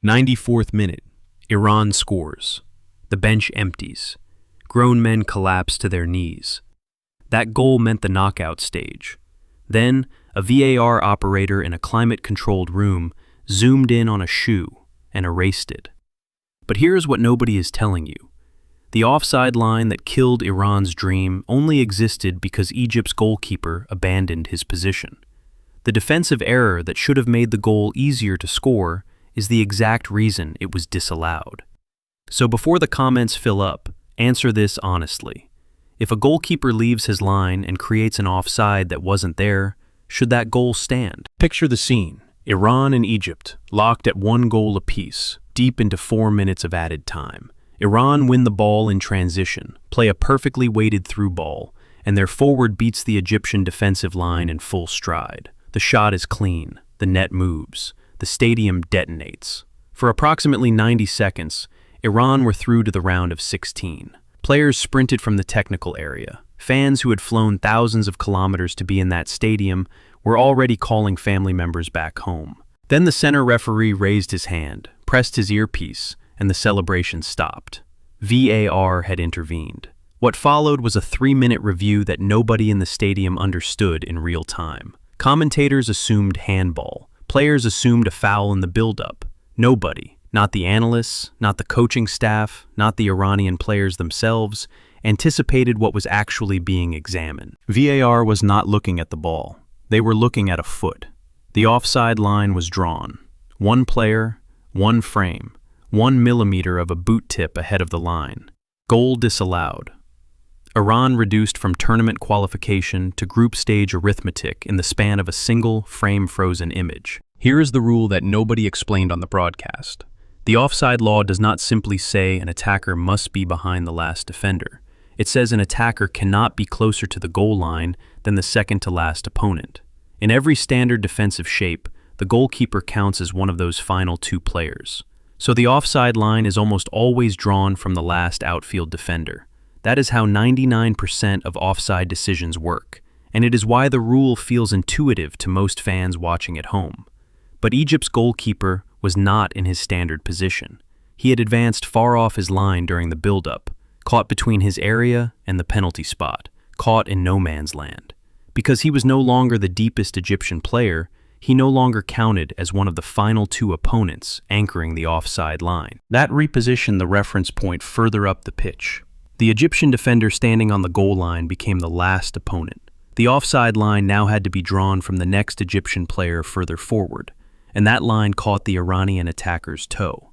94th minute. Iran scores. The bench empties. Grown men collapse to their knees. That goal meant the knockout stage. Then, a VAR operator in a climate-controlled room zoomed in on a shoe and erased it. But here's what nobody is telling you. The offside line that killed Iran's dream only existed because Egypt's goalkeeper abandoned his position. The defensive error that should have made the goal easier to score is the exact reason it was disallowed. So before the comments fill up, answer this honestly. If a goalkeeper leaves his line and creates an offside that wasn't there, should that goal stand? Picture the scene. Iran and Egypt, locked at 1 goal apiece, deep into 4 minutes of added time. Iran win the ball in transition, play a perfectly weighted through ball, and their forward beats the Egyptian defensive line in full stride. The shot is clean, the net moves, the stadium detonates. For approximately 90 seconds, Iran were through to the round of 16. Players sprinted from the technical area. Fans who had flown thousands of kilometers to be in that stadium were already calling family members back home. Then the center referee raised his hand, pressed his earpiece, and the celebration stopped. VAR had intervened. What followed was a 3-minute review that nobody in the stadium understood in real time. Commentators assumed handball. Players assumed a foul in the build-up. Nobody, not the analysts, not the coaching staff, not the Iranian players themselves, anticipated what was actually being examined. VAR was not looking at the ball. They were looking at a foot. The offside line was drawn. 1 player, 1 frame, 1 millimeter of a boot tip ahead of the line. Goal disallowed. Iran reduced from tournament qualification to group stage arithmetic in the span of a single frame-frozen image. Here is the rule that nobody explained on the broadcast. The offside law does not simply say an attacker must be behind the last defender. It says an attacker cannot be closer to the goal line than the second-to-last opponent. In every standard defensive shape, the goalkeeper counts as one of those final 2 players. So the offside line is almost always drawn from the last outfield defender. That is how 99% of offside decisions work, and it is why the rule feels intuitive to most fans watching at home. But Egypt's goalkeeper was not in his standard position. He had advanced far off his line during the build-up, caught between his area and the penalty spot, caught in no man's land. Because he was no longer the deepest Egyptian player, he no longer counted as one of the final 2 opponents anchoring the offside line. That repositioned the reference point further up the pitch. The Egyptian defender standing on the goal line became the last opponent. The offside line now had to be drawn from the next Egyptian player further forward, and that line caught the Iranian attacker's toe.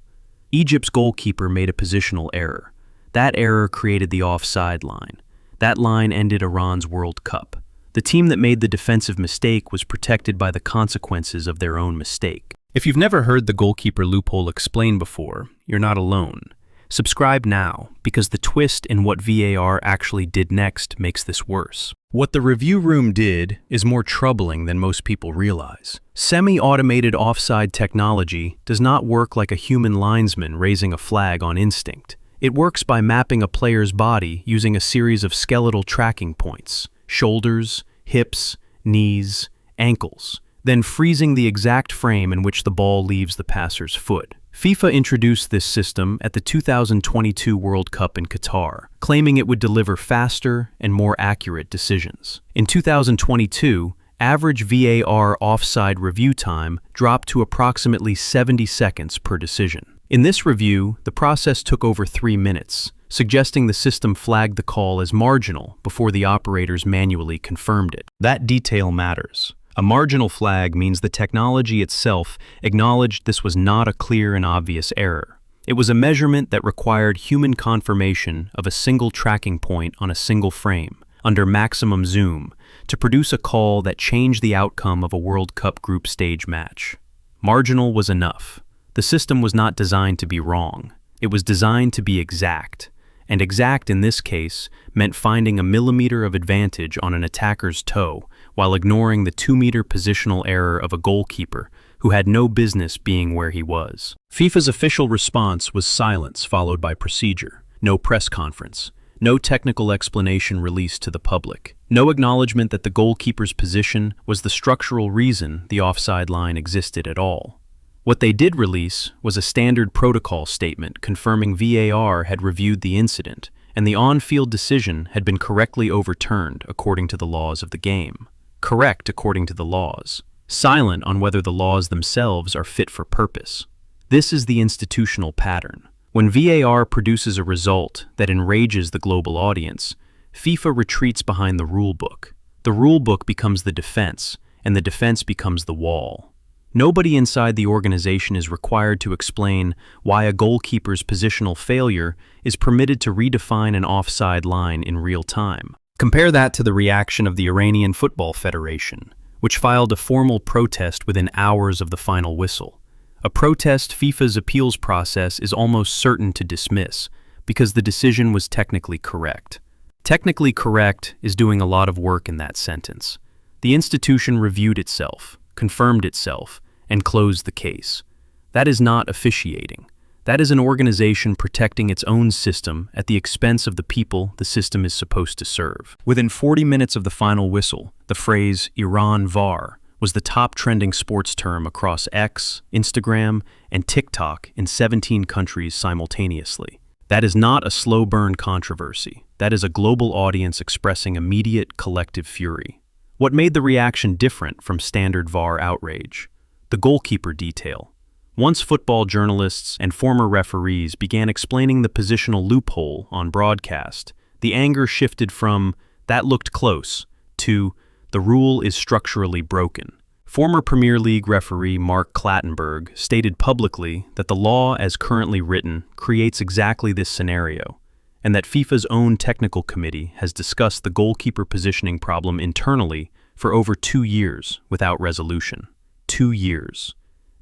Egypt's goalkeeper made a positional error. That error created the offside line. That line ended Iran's World Cup. The team that made the defensive mistake was protected by the consequences of their own mistake. If you've never heard the goalkeeper loophole explained before, you're not alone. Subscribe now, because the twist in what VAR actually did next makes this worse. What the review room did is more troubling than most people realize. Semi-automated offside technology does not work like a human linesman raising a flag on instinct. It works by mapping a player's body using a series of skeletal tracking points: shoulders, hips, knees, ankles, then freezing the exact frame in which the ball leaves the passer's foot. FIFA introduced this system at the 2022 World Cup in Qatar, claiming it would deliver faster and more accurate decisions. In 2022, average VAR offside review time dropped to approximately 70 seconds per decision. In this review, the process took over 3 minutes, suggesting the system flagged the call as marginal before the operators manually confirmed it. That detail matters. A marginal flag means the technology itself acknowledged this was not a clear and obvious error. It was a measurement that required human confirmation of a single tracking point on a single frame, under maximum zoom, to produce a call that changed the outcome of a World Cup group stage match. Marginal was enough. The system was not designed to be wrong. It was designed to be exact. And exact in this case meant finding a millimeter of advantage on an attacker's toe while ignoring the 2-meter positional error of a goalkeeper who had no business being where he was. FIFA's official response was silence followed by procedure. No press conference. No technical explanation released to the public. No acknowledgement that the goalkeeper's position was the structural reason the offside line existed at all. What they did release was a standard protocol statement confirming VAR had reviewed the incident and the on-field decision had been correctly overturned according to the laws of the game. Correct according to the laws. Silent on whether the laws themselves are fit for purpose. This is the institutional pattern. When VAR produces a result that enrages the global audience, FIFA retreats behind the rulebook. The rulebook becomes the defense, and the defense becomes the wall. Nobody inside the organization is required to explain why a goalkeeper's positional failure is permitted to redefine an offside line in real time. Compare that to the reaction of the Iranian Football Federation, which filed a formal protest within hours of the final whistle. A protest FIFA's appeals process is almost certain to dismiss because the decision was technically correct. Technically correct is doing a lot of work in that sentence. The institution reviewed itself, confirmed itself, and closed the case. That is not officiating. That is an organization protecting its own system at the expense of the people the system is supposed to serve. Within 40 minutes of the final whistle, the phrase Iran VAR was the top trending sports term across X, Instagram, and TikTok in 17 countries simultaneously. That is not a slow burn controversy. That is a global audience expressing immediate collective fury. What made the reaction different from standard VAR outrage? The goalkeeper detail. Once football journalists and former referees began explaining the positional loophole on broadcast, the anger shifted from, "that looked close," to, "the rule is structurally broken." Former Premier League referee Mark Clattenburg stated publicly that the law as currently written creates exactly this scenario, and that FIFA's own technical committee has discussed the goalkeeper positioning problem internally for over 2 years without resolution. 2 years.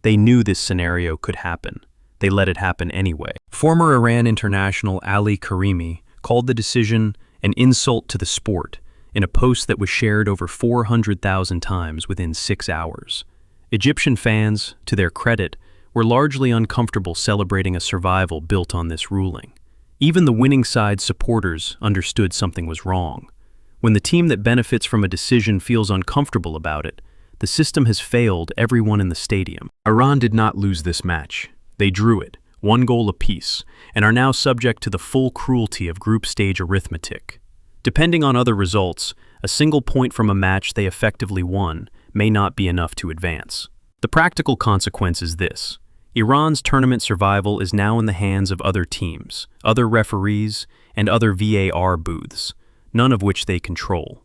They knew this scenario could happen. They let it happen anyway. Former Iran international Ali Karimi called the decision an insult to the sport in a post that was shared over 400,000 times within 6 hours. Egyptian fans, to their credit, were largely uncomfortable celebrating a survival built on this ruling. Even the winning side's supporters understood something was wrong. When the team that benefits from a decision feels uncomfortable about it, the system has failed everyone in the stadium. Iran did not lose this match. They drew it, 1 goal apiece, and are now subject to the full cruelty of group stage arithmetic. Depending on other results, a single point from a match they effectively won may not be enough to advance. The practical consequence is this. Iran's tournament survival is now in the hands of other teams, other referees, and other VAR booths, none of which they control.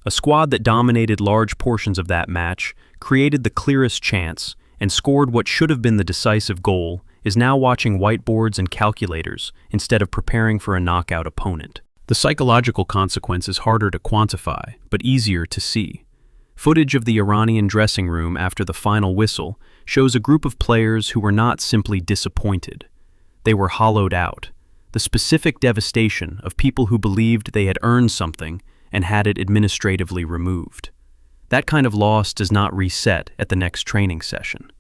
A squad that dominated large portions of that match, created the clearest chance, and scored what should have been the decisive goal is now watching whiteboards and calculators instead of preparing for a knockout opponent. The psychological consequence is harder to quantify, but easier to see. Footage of the Iranian dressing room after the final whistle shows a group of players who were not simply disappointed. They were hollowed out. The specific devastation of people who believed they had earned something and had it administratively removed. That kind of loss does not reset at the next training session.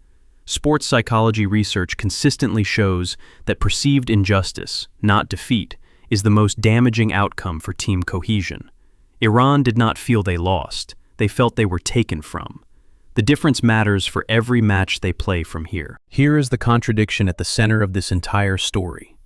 Sports psychology research consistently shows that perceived injustice, not defeat, is the most damaging outcome for team cohesion. Iran did not feel they lost, they felt they were taken from. The difference matters for every match they play from here. Here is the contradiction at the center of this entire story.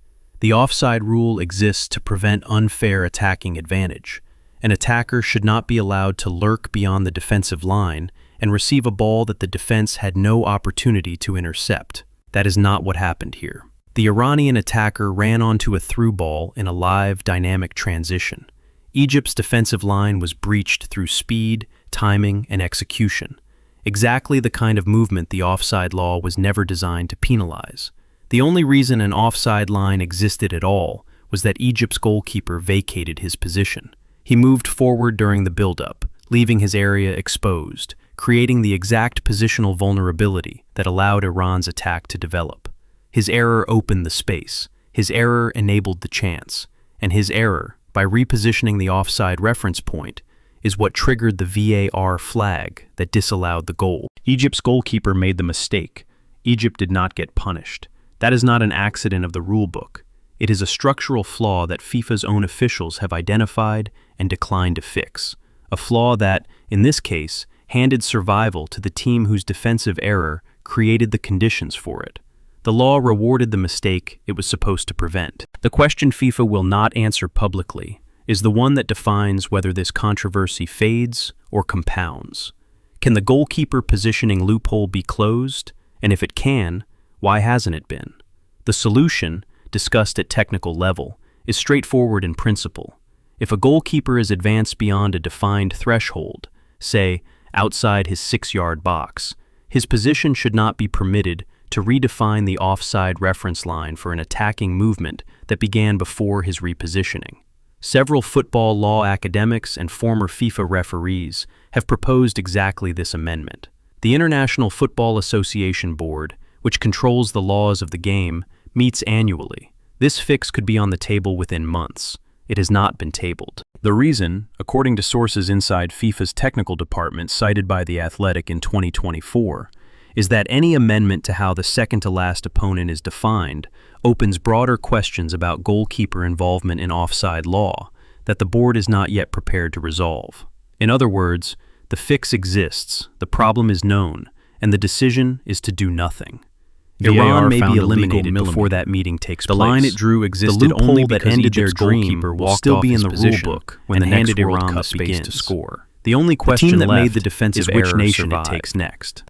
The offside rule exists to prevent unfair attacking advantage. An attacker should not be allowed to lurk beyond the defensive line and receive a ball that the defense had no opportunity to intercept. That is not what happened here. The Iranian attacker ran onto a through ball in a live, dynamic transition. Egypt's defensive line was breached through speed, timing, and execution. Exactly the kind of movement the offside law was never designed to penalize. The only reason an offside line existed at all was that Egypt's goalkeeper vacated his position. He moved forward during the build-up, leaving his area exposed, creating the exact positional vulnerability that allowed Iran's attack to develop. His error opened the space, his error enabled the chance, and his error, by repositioning the offside reference point, is what triggered the VAR flag that disallowed the goal. Egypt's goalkeeper made the mistake. Egypt did not get punished. That is not an accident of the rulebook. It is a structural flaw that FIFA's own officials have identified and declined to fix. A flaw that, in this case, handed survival to the team whose defensive error created the conditions for it. The law rewarded the mistake it was supposed to prevent. The question FIFA will not answer publicly is the one that defines whether this controversy fades or compounds. Can the goalkeeper positioning loophole be closed? And if it can, why hasn't it been? The solution, discussed at technical level, is straightforward in principle. If a goalkeeper is advanced beyond a defined threshold, say, outside his 6-yard box, his position should not be permitted to redefine the offside reference line for an attacking movement that began before his repositioning. Several football law academics and former FIFA referees have proposed exactly this amendment. The International Football Association Board, which controls the laws of the game, meets annually. This fix could be on the table within months. It has not been tabled. The reason, according to sources inside FIFA's technical department cited by The Athletic in 2024, is that any amendment to how the second-to-last opponent is defined opens broader questions about goalkeeper involvement in offside law that the board is not yet prepared to resolve. In other words, the fix exists, the problem is known, and the decision is to do nothing. Iran may be eliminated before that meeting takes place. The line it drew existed only because Egypt's goalkeeper will still be in the rulebook when the next World Cup begins to score. The only question that made the defensive is which nation it takes next.